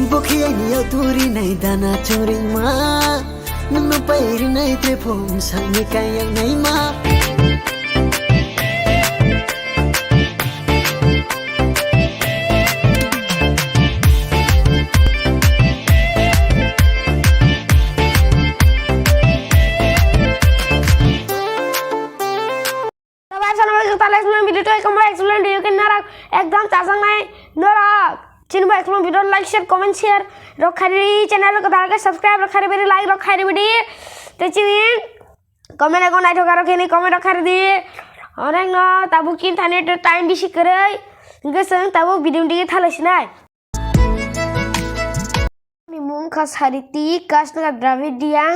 Bokeh ni turi nai dana choring ma Nunu pairi nai trepong sang ni kayang nai ma एकदम चासंग नाय नरक चिन्ह explore video like share comment share रखारी channel को दाल के सब्सक्राइब रखारी बेरी लाइक रखारी बेरी ते चिन्ह कमेंट को नाय ठोका रखेनी कमेंट रखारी दी और ना ताबु किन थाने टाइम बिसि करे गोसों ताबु वीडियो दी थालसिनाय निमुं खासारिती कासना द्राविडियां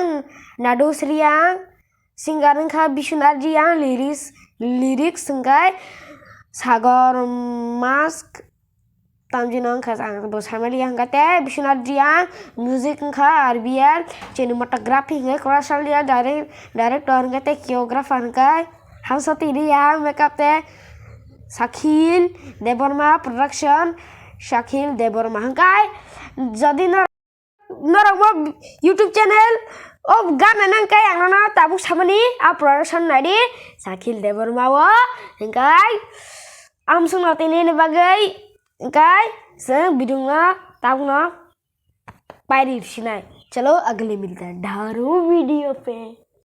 नादोसरियां सिंगारन खा बिशुनारजियां लिरिक्स संगाय सागर मास्क तामजिनों खासांग बोसामली हंगाते बिशुनारजियां म्यूजिक खा आरबीएल सिनेमाटोग्राफी हंगे कोरासालिया डायरेक्टर हंगाते कोरियोग्राफर हंगाय हांसोतिरियां मेकअप ते शाकिल देवर्मा प्रोडक्शन शाकिल देवर्मा हंगाय जदि नरगो यूट्यूब चैनल ओ गाना नंकाय आंना ताबुक सामनि आ प्रोडक्शन नायदि शाकिल देवर्मा वो हंगाय आमसुंग तेने बागै हंगाय जों बिदुंगा ताबुना पायरि सिनाय चलो अगले मिलते हैं ढारो वीडियो पे।